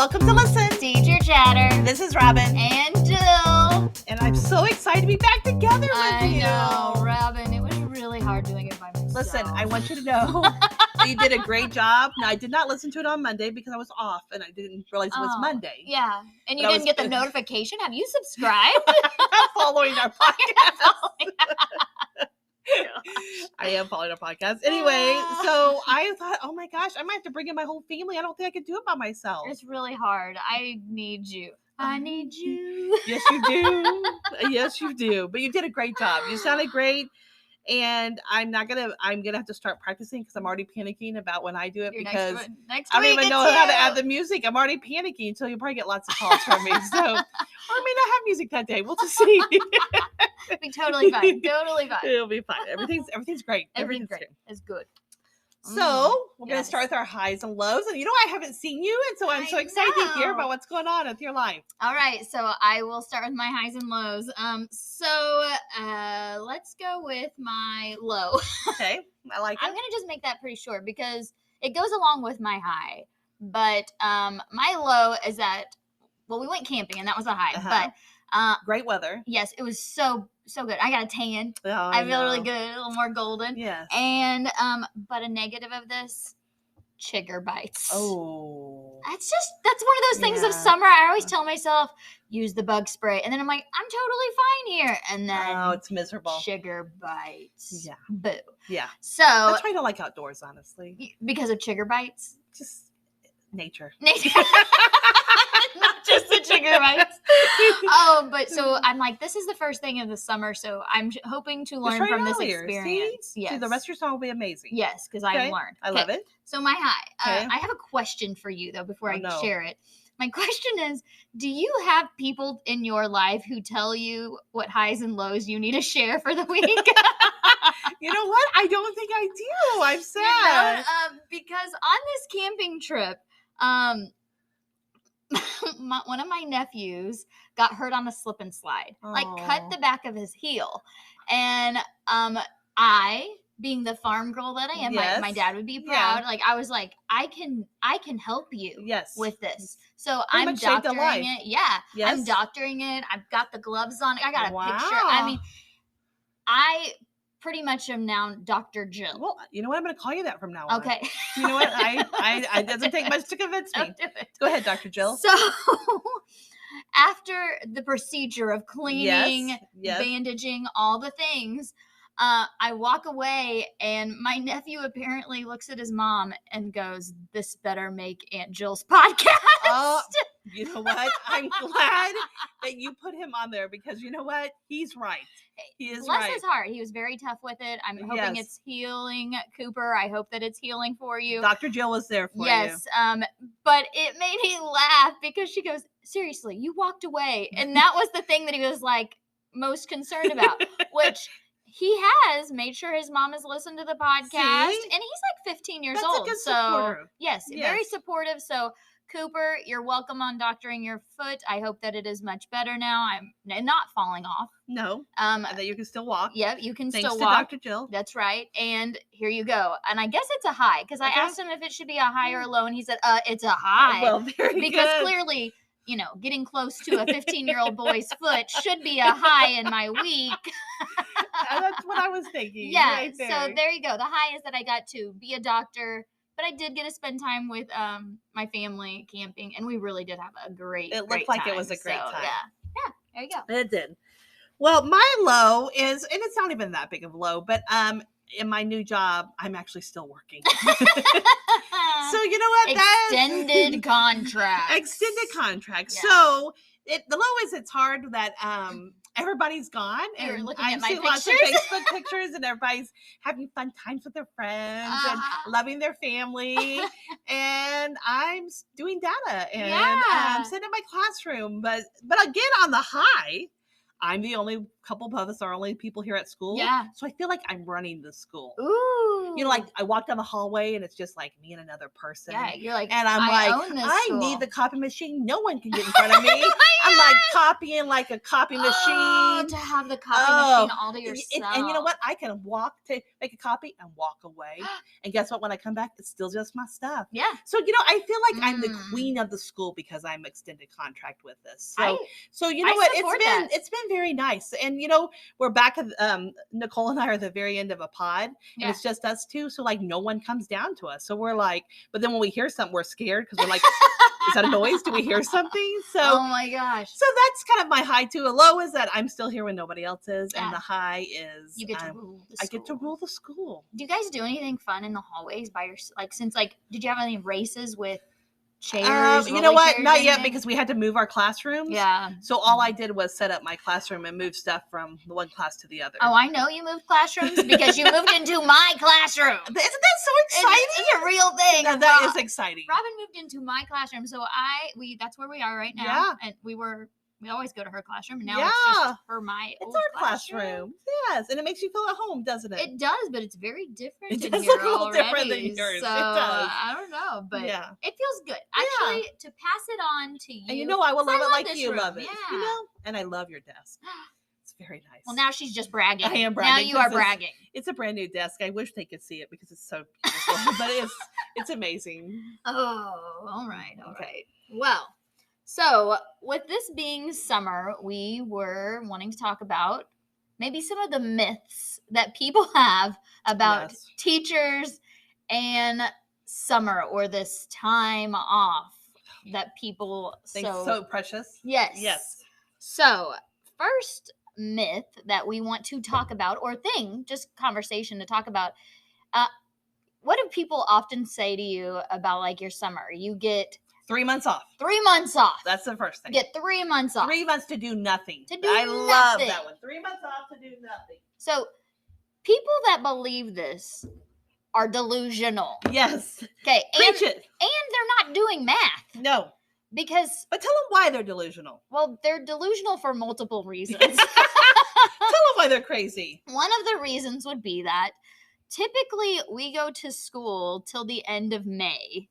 Welcome to Listen. Teacher Chatter. This is Robin. And Jill. And I'm so excited to be back together with you. I know, Robin. It was really hard doing it by myself. Listen, I want you to know you did a great job. Now, I did not listen to it on Monday because I was off and I didn't realize it was Monday. Yeah. And you didn't get the notification? Have you subscribed? I'm following our podcast. I am following our podcast. Anyway, so I thought, oh my gosh, I might have to bring in my whole family. I don't think I could do it by myself. It's really hard. I need you. I need you. Yes, you do. Yes, you do. But you did a great job. You sounded great. And I'm gonna have to start practicing because I'm already panicking about when I do it because next I don't week even know how to add the music. I'm already panicking, so you'll probably get lots of calls from me. So, or I may not have music that day. We'll just see. It'll be totally fine. Totally fine. It'll be fine. Everything's great. Everything's great. It's good. So we're gonna start with our highs and lows, and I haven't seen you, and so I'm so excited to hear about what's going on with your life. All right, so I will start with my highs and lows. Let's go with my low. Okay, I like it. I'm gonna just make that pretty short because it goes along with my high. But my low is that we went camping and that was a high. But great weather. Yes, it was so good. I got a tan. Oh, I feel really good, a little more golden. Yes. And but a negative of this, chigger bites. Oh. That's one of those things of summer. I always tell myself, use the bug spray. And then I'm like, I'm totally fine here. And then it's miserable. Chigger bites. Yeah. Boo. Yeah. So that's why I don't like outdoors, honestly. Because of chigger bites? Just nature. Not just the chigger bites. But so I'm like, this is the first thing of the summer, so I'm hoping to learn from this experience. Yes. See, the rest of your song will be amazing. Yes, because I've learned. I love it. So my high. I have a question for you, though, before I share it. My question is, do you have people in your life who tell you what highs and lows you need to share for the week? You know what? I don't think I do. I'm sad. Because on this camping trip, one of my nephews got hurt on a slip and slide, cut the back of his heel. And I, being the farm girl that I am, my dad would be proud. Like, I was like, I can help you with this. So I'm doctoring it. Yeah. Yes. I'm doctoring it. I've got the gloves on. I got a picture. I mean, I pretty much am now Dr. Jill. Well, you know what? I'm going to call you that from now on. Okay. You know what? I doesn't take much to convince me. Don't do it. Go ahead, Dr. Jill. So after the procedure of cleaning, bandaging, all the things, I walk away and my nephew apparently looks at his mom and goes, "This better make Aunt Jill's podcast." You know what? I'm glad that you put him on there because you know what? He's right. He is right. Bless his heart. He was very tough with it. I'm hoping it's healing, Cooper. I hope that it's healing for you. Dr. Jill was there for you. Yes. But it made me laugh because she goes, "Seriously, you walked away." And that was the thing that he was like most concerned about, which he has made sure his mom has listened to the podcast. And he's like 15 years old. A good supporter. Yes, very supportive. So Cooper, you're welcome on doctoring your foot. I hope that it is much better now. I'm not falling off. No. And that you can still walk. Yep, you can Thanks still to walk. Dr. Jill. That's right. And here you go. And I guess it's a high because I asked him if it should be a high or a low, and he said, it's a high. Well, very good. Because clearly, getting close to a 15-year-old boy's foot should be a high in my week. That's what I was thinking. Yeah. Right there. So there you go. The high is that I got to be a doctor. But I did get to spend time with my family camping, and we really did have a great time. It looked like it was a great time. Yeah, there you go. It did. Well, my low is, and it's not even that big of a low, but in my new job, I'm actually still working. So you know what? Extended contract. Extended contract. Yeah. So the low is it's hard that everybody's gone. You're and looking I at my see lots of pictures. Facebook pictures and everybody's having fun times with their friends and loving their family. And I'm doing data and I'm sitting in my classroom. But again, on the high, I'm the only couple of us are only people here at school. Yeah. So I feel like I'm running the school. Ooh. You know, like I walk down the hallway and it's just like me and another person. Yeah, you're like, and I'm I need the copy machine. No one can get in front of me. I'm like copying like a copy machine. To have the copy machine all to yourself. And you know what? I can walk to make a copy and walk away. And guess what? When I come back, it's still just my stuff. Yeah. So, you know, I feel like I'm the queen of the school because I'm extended contract with this. So you know what? It's been very nice. And, you know, we're back at, Nicole and I are at the very end of a pod. And it's just us two. So like no one comes down to us. So we're like, but then when we hear something, we're scared because we're like, is that a noise? Do we hear something? So, oh my gosh. So that's kind of my high too. A low is that I'm still here when nobody else is. And the high is you get to rule the school. I get to rule the school. Do you guys do anything fun in the hallways by yourself? Like, since like, did you have any races with chairs? You know what? Not yet, because we had to move our classrooms. Yeah. So all I did was set up my classroom and move stuff from one class to the other. Oh, I know you moved classrooms because you moved into my classroom. Isn't that so exciting? It's a real thing. No, that is exciting. Robin moved into my classroom, so that's where we are right now. Yeah. And we always go to her classroom, and now it's just it's our classroom. Yes, and it makes you feel at home, doesn't it? It does, but it's very different. It does look a little different than yours. So, it does. I don't know, but it feels good. Actually, to pass it on to you. And you know I will love it like you love it. Yeah. You know? And I love your desk. It's very nice. Well, now she's just bragging. I am bragging. Now you are bragging. It's a brand new desk. I wish they could see it because it's so beautiful. But it's amazing. Oh, all right. Well, so with this being summer, we were wanting to talk about maybe some of the myths that people have about teachers and summer, or this time off that people think so precious. Yes. So first myth that we want to talk about, or just conversation to talk about, what do people often say to you about like your summer? You get 3 months off. 3 months off. That's the first thing. You get 3 months off. 3 months to do nothing. I love that one. 3 months off to do nothing. So people that believe this are delusional. Yes. Okay. Preach it. And they're not doing math. No. But tell them why they're delusional. Well, they're delusional for multiple reasons. Tell them why they're crazy. One of the reasons would be that typically we go to school till the end of May.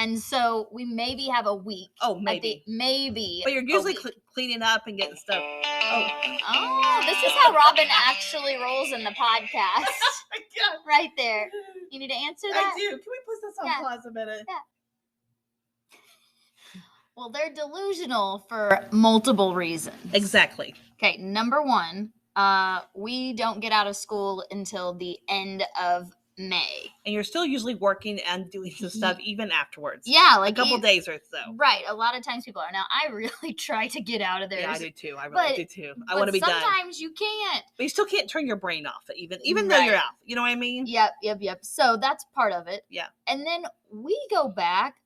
And so we maybe have a week. Oh, maybe. Maybe. But you're usually cleaning up and getting stuff. Oh, this is how Robin actually rolls in the podcast. Right there. You need to answer that? I do. Can we put this on pause a minute? Yeah. Well, they're delusional for multiple reasons. Exactly. Okay, number one, we don't get out of school until the end of May. And you're still usually working and doing some stuff even afterwards. Yeah, like a couple days or so. Right. A lot of times people are. Now, I really try to get out of there. Yeah, I do too. I really do too. I want to be done. But sometimes you can't. But you still can't turn your brain off, even though you're out. You know what I mean? Yep. So that's part of it. Yeah. And then we go back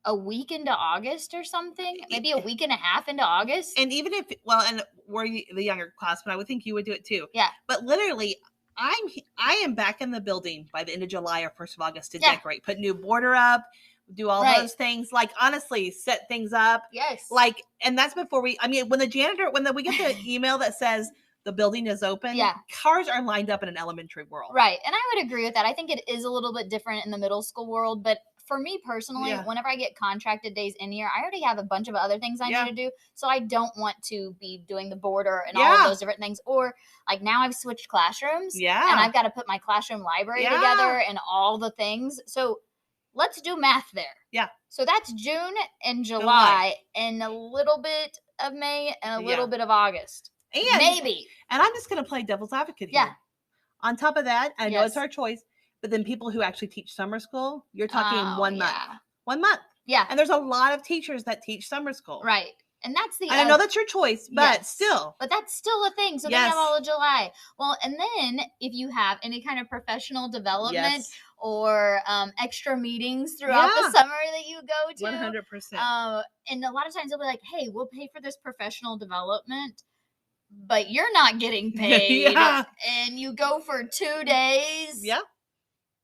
a week into August or something, maybe a week and a half into August. And even if, and we're the younger class, but I would think you would do it too. Yeah. But literally, I am back in the building by the end of July or 1st of August to decorate, put new border up, do all those things. Like, honestly, set things up. Yes. Like, and that's before when we get the email that says the building is open, cars are lined up in an elementary world. Right. And I would agree with that. I think it is a little bit different in the middle school world, but for me personally, whenever I get contracted days in here, I already have a bunch of other things I need to do. So I don't want to be doing the border and all of those different things. Or like now I've switched classrooms and I've got to put my classroom library together and all the things. So let's do math there. Yeah. So that's June and July and a little bit of May and a little bit of August. And maybe. And I'm just going to play devil's advocate here. Yeah. On top of that, I know it's our choice. But then people who actually teach summer school, you're talking 1 month. 1 month. Yeah. And there's a lot of teachers that teach summer school. Right. And that's I know that's your choice, but still. But that's still a thing. So they have all of July. Well, and then if you have any kind of professional development or extra meetings throughout the summer that you go to. 100%. And a lot of times they'll be like, hey, we'll pay for this professional development, but you're not getting paid. And you go for 2 days. Yeah.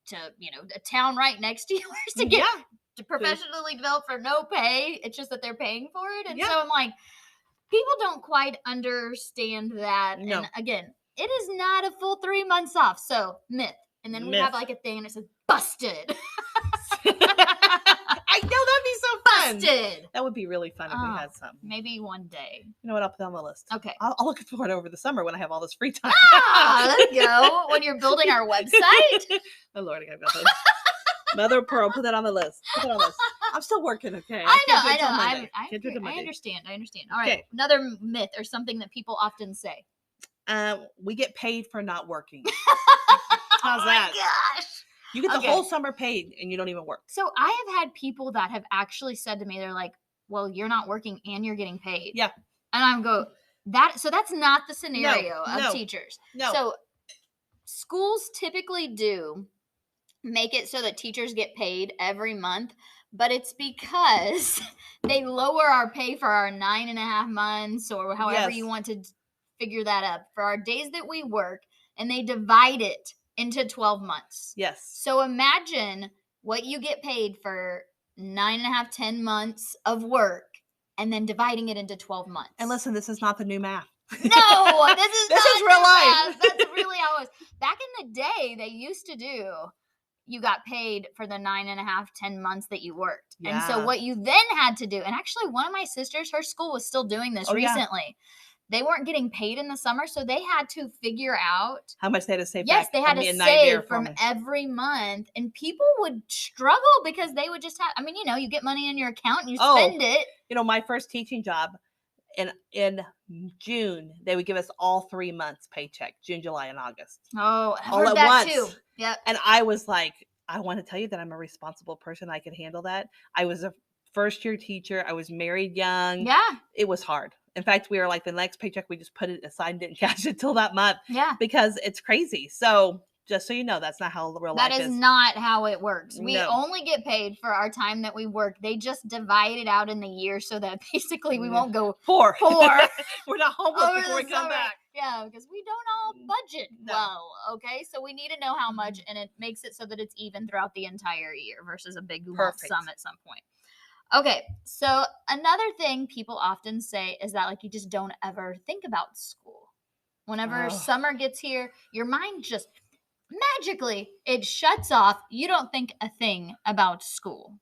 To a town right next to yours to get to professionally develop for no pay. It's just that they're paying for it. And so I'm like, people don't quite understand that. No. And again, it is not a full 3 months off. So myth. And then we have like a thing and it says busted. I know, that'd be so fun. Busted. That would be really fun if we had some. Maybe one day. You know what? I'll put that on the list. Okay. I'll look forward over the summer when I have all this free time. Let's go. When you're building our website. Oh, Lord, I got that. Mother of Pearl, put that on the list. Put that on the list. I'm still working, okay? I know. I understand. All right. Okay. Another myth or something that people often say. We get paid for not working. How's oh that? My gosh. You get the whole summer paid and you don't even work. So I have had people that have actually said to me, they're like, well, you're not working and you're getting paid. Yeah. And I'm so that's not the scenario of teachers. No. So schools typically do make it so that teachers get paid every month, but it's because they lower our pay for our 9.5 months or however you want to figure that up for our days that we work, and they divide it into 12 months. Yes. So imagine what you get paid for 9.5, 10 months of work and then dividing it into 12 months. And listen, this is not the new math. No, this is real life. That's really how it was. Back in the day, they used to do, you got paid for the 9.5, 10 months that you worked. Yeah. And so what you then had to do, and actually one of my sisters, her school was still doing this recently. Yeah. They weren't getting paid in the summer, so they had to figure out how much they had to save. Yes, they had to save from every month, and people would struggle because they would just have. I mean, you get money in your account and you spend it. My first teaching job, in June, they would give us all 3 months paycheck: June, July, and August. Oh, I've heard that too. Yep. And I was like, I want to tell you that I'm a responsible person. I can handle that. I was a first-year teacher. I was married young. Yeah, it was hard. In fact, we were like, the next paycheck, we just put it aside and didn't cash it till that month. Yeah. Because it's crazy. So just so you know, that's not how real life is. That is not how it works. We only get paid for our time that we work. They just divide it out in the year so that basically we won't go poor. We're not homeless before we come back. Yeah, because we don't all budget well, okay? So we need to know how much, and it makes it so that it's even throughout the entire year versus a big lump sum at some point. Okay, so another thing people often say is that, you just don't ever think about school. Whenever summer gets here, your mind just magically, it shuts off. You don't think a thing about school.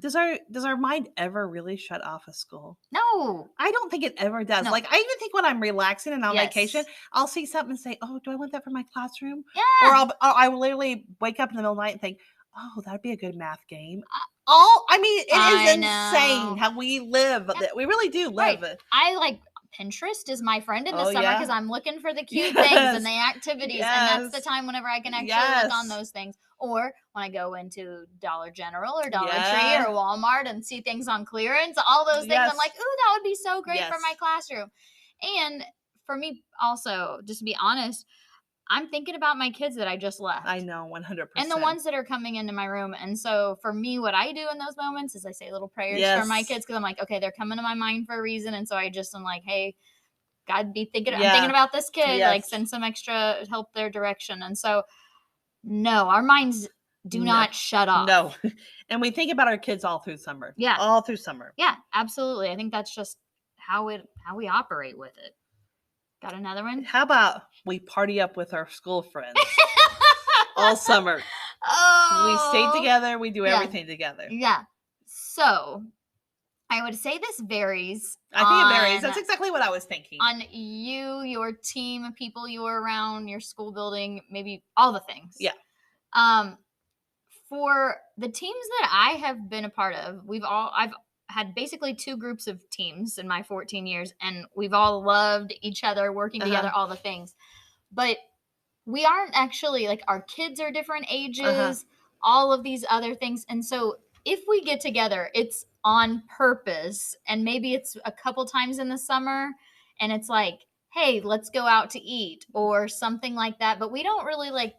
Does our mind ever really shut off of school? No. I don't think it ever does. No. I even think when I'm relaxing and on vacation, I'll see something and say, oh, do I want that for my classroom? Yeah. Or I will literally wake up in the middle of the night and think, oh, that'd be a good math game. It is insane how we live. Yeah. We really do live. Right. I Pinterest is my friend in the summer because I'm looking for the cute things and the activities. And that's the time whenever I can actually look on those things. Or when I go into Dollar General or Dollar Tree or Walmart and see things on clearance, all those things, I'm like, ooh, that would be so great for my classroom. And for me also, just to be honest, I'm thinking about my kids that I just left. I know, 100%. And the ones that are coming into my room. And so for me, what I do in those moments is I say little prayers for my kids because I'm like, okay, they're coming to my mind for a reason. And so I just am like, hey, God, I'm thinking about this kid. Send some extra help their direction. And so, no, our minds do not shut off. No. And we think about our kids all through summer. Yeah. All through summer. Yeah, absolutely. I think that's just how we operate with it. Got another one? How about we party up with our school friends all summer? Oh. We stay together. We do everything together. Yeah. So I would say this varies. I think it varies. That's exactly what I was thinking. On you, your team of people you were around, your school building, maybe all the things. Yeah. For the teams that I have been a part of, I've had basically 2 groups of teams in my 14 years, and we've all loved each other, working together, all the things. But we aren't actually, our kids are different ages, all of these other things. And so if we get together, it's on purpose, and maybe it's a couple times in the summer, and it's like, hey, let's go out to eat or something like that. But we don't really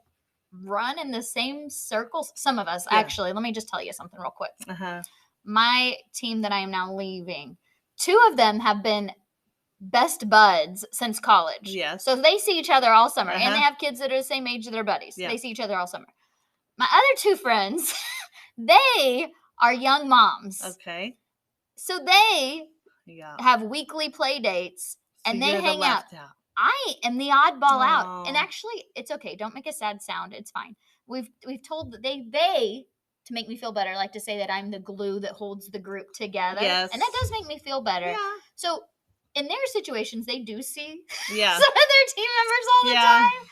run in the same circles. Some of us, actually. Let me just tell you something real quick. My team that I am now leaving, 2 of them have been best buds since college. Yes. So they see each other all summer, and they have kids that are the same age as their buddies. Yeah. They see each other all summer. My other 2 friends, they are young moms. Okay. So they have weekly play dates, and they hang out. I am the oddball out. And actually, it's okay. Don't make a sad sound. It's fine. We've told that they to make me feel better, like to say that I'm the glue that holds the group together. Yes. And that does make me feel better. Yeah. So in their situations, they do see some of their team members all the time.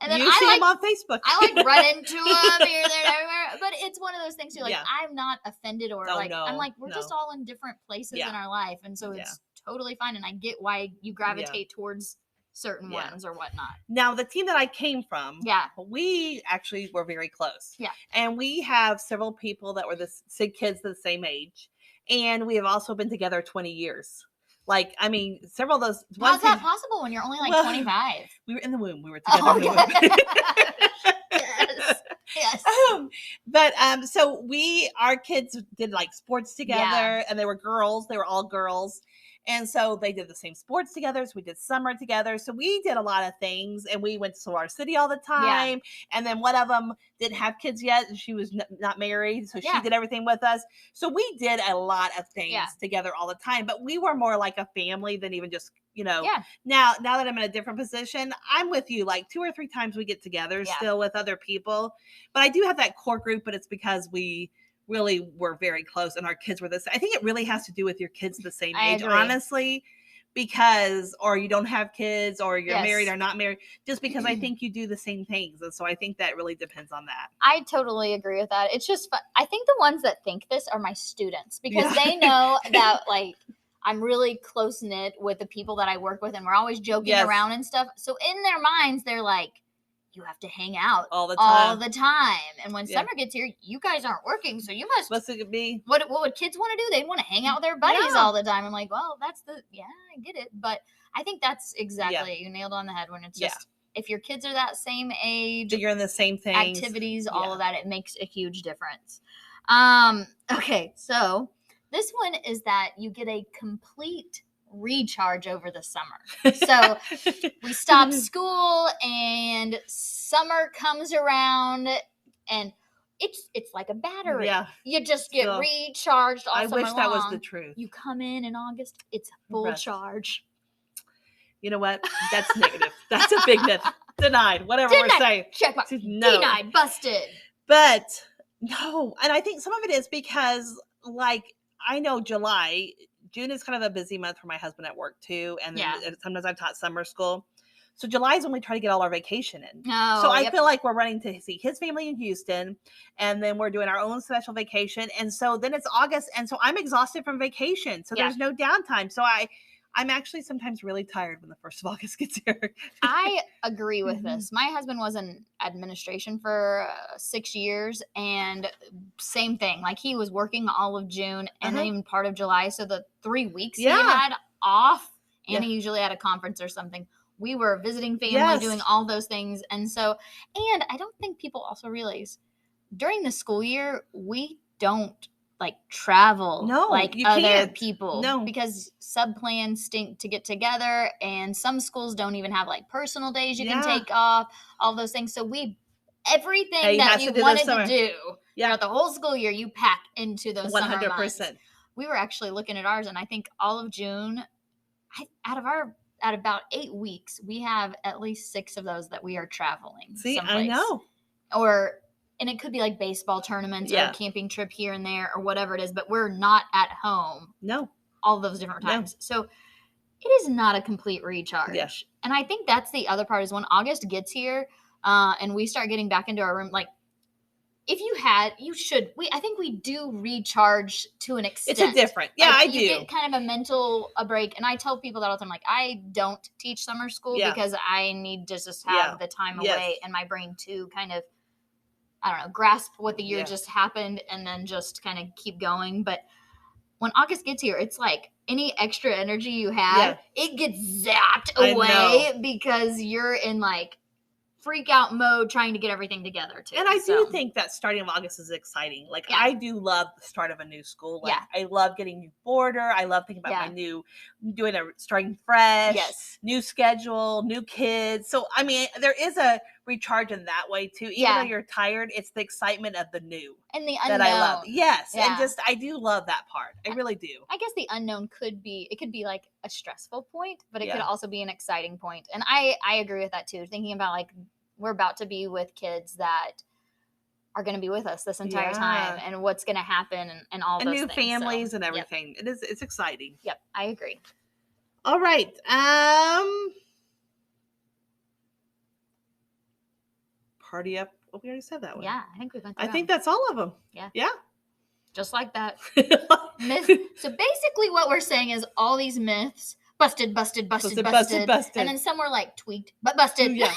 And then you see them on Facebook. I run into them here, there, everywhere. But it's one of those things too. I'm not offended or I'm like, we're just all in different places in our life. And so it's totally fine. And I get why you gravitate towards certain ones or whatnot. Now, the team that I came from, we actually were very close. Yeah. And we have several people that were the kids the same age. And we have also been together 20 years. Several of those. How's that possible when you're only 25? We were in the womb. We were together in the womb. Yes. So our kids did sports together, and they were girls. They were all girls. And so they did the same sports together. So we did summer together. So we did a lot of things, and we went to our city all the time. Yeah. And then one of them didn't have kids yet, and she was not married. So she did everything with us. So we did a lot of things together all the time, but we were more like a family than even just, now that I'm in a different position, I'm with you 2 or 3 times we get together still with other people, but I do have that core group, but it's because we really were very close and our kids were this. I think it really has to do with your kids the same age, honestly, because, or you don't have kids or you're married or not married, just because I think you do the same things. And so I think that really depends on that. I totally agree with that. It's just fun. I think the ones that think this are my students because they know that I'm really close knit with the people that I work with and we're always joking around and stuff. So in their minds, they're like, you have to hang out all the time. And when summer gets here, you guys aren't working, so you must. What's it be? What would kids want to do? They want to hang out with their buddies all the time. I'm like, well, that's I get it. But I think that's exactly, you nailed on the head when it's just, if your kids are that same age. You're in the same thing. Activities, all of that, it makes a huge difference. Okay, so this one is that you get a complete recharge over the summer. So we stop school and summer comes around and it's like a battery. Yeah. You just get recharged all summer long. I wish that was the truth. You come in August, it's full charge. You know what? That's negative. That's a big myth. Denied. Whatever we're saying. Check mark. No. Denied. Busted. But no. And I think some of it is because I know June is kind of a busy month for my husband at work too. And then sometimes I've taught summer school. So July is when we try to get all our vacation in. Oh, so I feel like we're running to see his family in Houston and then we're doing our own special vacation. And so then it's August. And so I'm exhausted from vacation. So there's no downtime. So I'm actually sometimes really tired when the 1st of August gets here. I agree with this. My husband was in administration for 6 years and same thing. He was working all of June and then even part of July. So the 3 weeks he had off and he usually had a conference or something. We were visiting family, doing all those things. And I don't think people also realize during the school year, we don't travel other people because sub plans stink to get together and some schools don't even have personal days you can take off, all those things. So everything that you wanted to do throughout the whole school year, you pack into those 100%. Summer months. We were actually looking at ours and I think all of June, out about 8 weeks, we have at least 6 of those that we are traveling. See, someplace. I know. And it could be baseball tournaments or a camping trip here and there or whatever it is, but we're not at home. No. All those different times. No. So it is not a complete recharge. Yeah. And I think that's the other part is when August gets here and we start getting back into our room, I think we do recharge to an extent. It's a different. Yeah, I do. You get kind of a break. And I tell people that all the time, I don't teach summer school because I need to just have the time away and my brain to kind of, grasp what the year just happened and then just kind of keep going. But when August gets here, it's any extra energy you have, it gets zapped away because you're in freak out mode trying to get everything together too. And I do think that starting of August is exciting. I do love the start of a new school. I love getting new border. I love thinking about starting fresh, new schedule, new kids. So, there is a recharge in that way too. Even though you're tired, it's the excitement of the new and the unknown that I love. Yes, and just I do love that part. I really do. I guess the unknown could be like a stressful point, but it could also be an exciting point. And I agree with that too. Thinking about like we're about to be with kids that are going to be with us this entire time, and what's going to happen, and all those new things. families and everything. It's exciting. Yep, I agree. All right. Party up. Oh, we already said that one. Yeah, I think we went through I think that's all of them. Yeah. Just like that. Myth. So basically what we're saying is all these myths, busted. And then some were like tweaked, but busted. Yeah.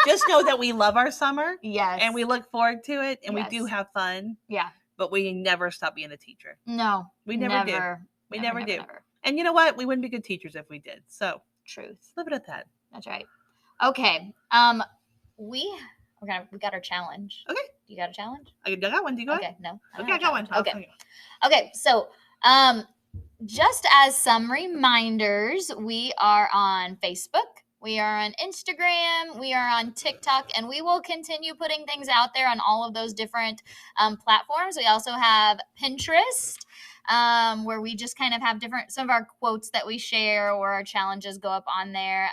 Just know that we love our summer. Yes. And we look forward to it. And we do have fun. Yeah. But we never stop being a teacher. No. We never do. We never do. And you know what? We wouldn't be good teachers if we did. So. Truth. Leave it at that. That's right. Okay. We got our challenge. Okay. You got a challenge? I got one. Do you go ahead? Okay. No. Okay, I got one. Okay. So, just as some reminders, we are on Facebook. We are on Instagram. We are on TikTok, and we will continue putting things out there on all of those different platforms. We also have Pinterest, where we just kind of have some of our quotes that we share or our challenges go up on there.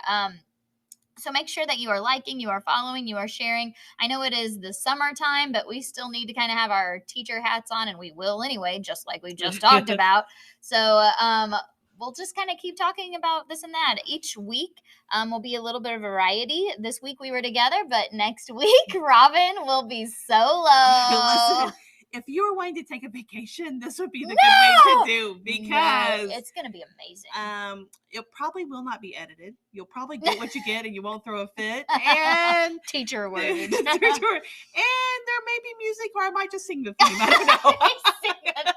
So make sure that you are liking, you are following, you are sharing. I know it is the summertime, but we still need to kind of have our teacher hats on, and we will anyway, just like we just talked about. So we'll just kind of keep talking about this and that. Each week will be a little bit of variety. This week we were together, but next week Robin will be solo. Listen, if you were wanting to take a vacation, this would be the good way to do, because it's going to be amazing. It probably will not be edited. You'll probably get what you get, and you won't throw a fit. And teacher word. And there may be music, or I might just sing the theme. I don't know. Sing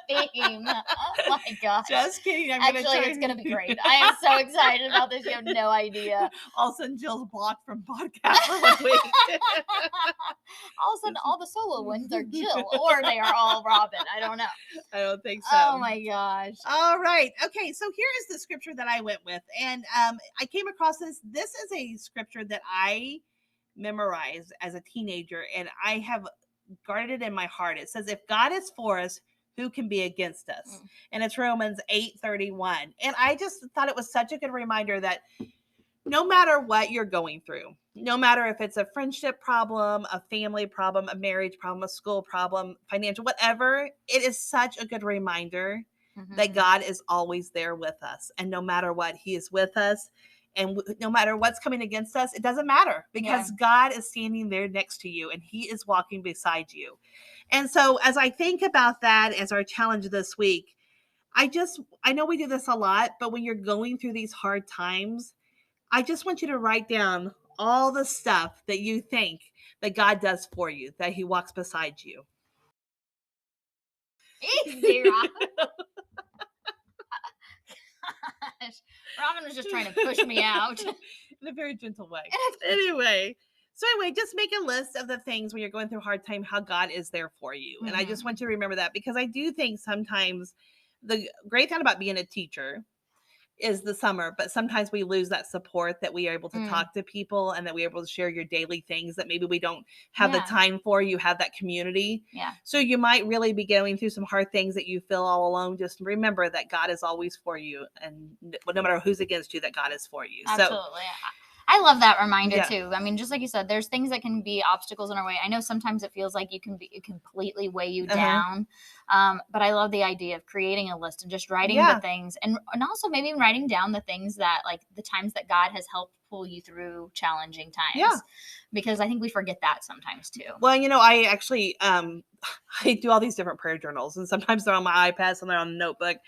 the theme. Oh my gosh. Just kidding. It's going to be great. I am so excited about this. You have no idea. All of a sudden, Jill's blocked from podcast for 1 week. All of a sudden, all the solo ones are Jill, or they are all Robin. I don't know. I don't think so. Oh my gosh. All right. Okay. So here is the scripture that I went with. And I came across this. This is a scripture that I memorized as a teenager, and I have guarded it in my heart. It says, if God is for us, who can be against us? And it's Romans 8:31. And I just thought it was such a good reminder that no matter what you're going through, no matter if it's a friendship problem, a family problem, a marriage problem, a school problem, financial, whatever, it is such a good reminder that God is always there with us. And no matter what, he is with us. And no matter what's coming against us, it doesn't matter, because God is standing there next to you, and he is walking beside you. And so as I think about that as our challenge this week, I know we do this a lot, but when you're going through these hard times, I just want you to write down all the stuff that you think that God does for you, that he walks beside you. Easy, Robin. Gosh. Robin was just trying to push me out. In a very gentle way. Anyway, just make a list of the things when you're going through a hard time, how God is there for you. And I just want you to remember that, because I do think sometimes the great thing about being a teacher is the summer, but sometimes we lose that support, that we are able to talk to people, and that we're able to share your daily things that maybe we don't have the time for. You have that community. Yeah. So you might really be going through some hard things that you feel all alone. Just remember that God is always for you, and no matter who's against you, that God is for you. Absolutely. So, I love that reminder too. I mean, just like you said, there's things that can be obstacles in our way. I know sometimes it feels like it completely weigh you down. But I love the idea of creating a list and just writing the things, and also maybe writing down the things that, like, the times that God has helped pull you through challenging times. Yeah. Because I think we forget that sometimes too. Well, I actually, I do all these different prayer journals, and sometimes they're on my iPad, some they're on a notebook.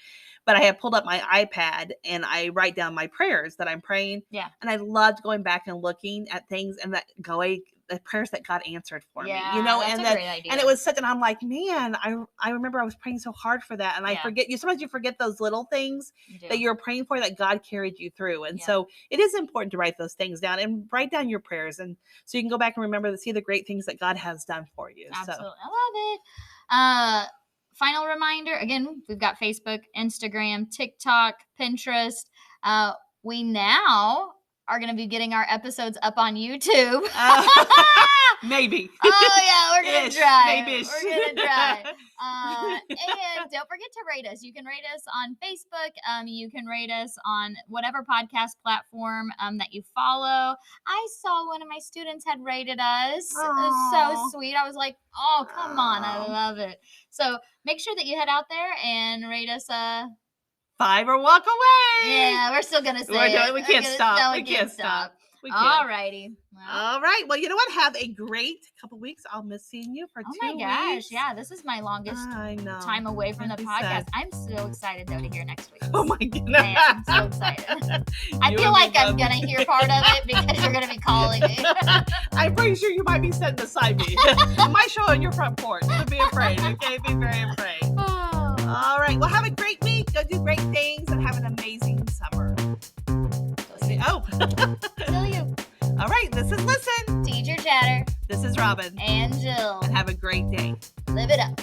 But I have pulled up my iPad, and I write down my prayers that I'm praying. Yeah. And I loved going back and looking at things, and the prayers that God answered for me. That's a great idea. And it was such, and I'm like, man, I remember I was praying so hard for that. And I forget, sometimes you forget those little things that you're praying for, that God carried you through. And so it is important to write those things down, and write down your prayers. And so you can go back and remember to see the great things that God has done for you. Absolutely. So. I love it. Final reminder, again, we've got Facebook, Instagram, TikTok, Pinterest. We now are going to be getting our episodes up on YouTube. Maybe. Oh, yeah, we're going to try. Maybe. We're going to try. And don't forget to rate us. You can rate us on Facebook. You can rate us on whatever podcast platform that you follow. I saw one of my students had rated us. It was so sweet. I was like, oh, come on. I love it. So make sure that you head out there and rate us 5 or walk away. Yeah, we're still going to say it. We can't stop. No, we can't stop. All righty. Well, all right. Well, you know what? Have a great couple weeks. I'll miss seeing you for 2 weeks. Oh, my gosh. Yeah, this is my longest time away from the podcast. I'm so excited, though, to hear next week. Oh, my goodness. I'm so excited. I feel like I'm going to hear part of it because you're going to be calling me. I'm pretty sure you might be sitting beside me. I might show on your front porch. So be afraid, okay? Be very afraid. All right. Well, have a great week. Go do great things and have an amazing summer. Still you. All right. This is Listen. Teacher Chatter. This is Robin. And Jill. And have a great day. Live it up.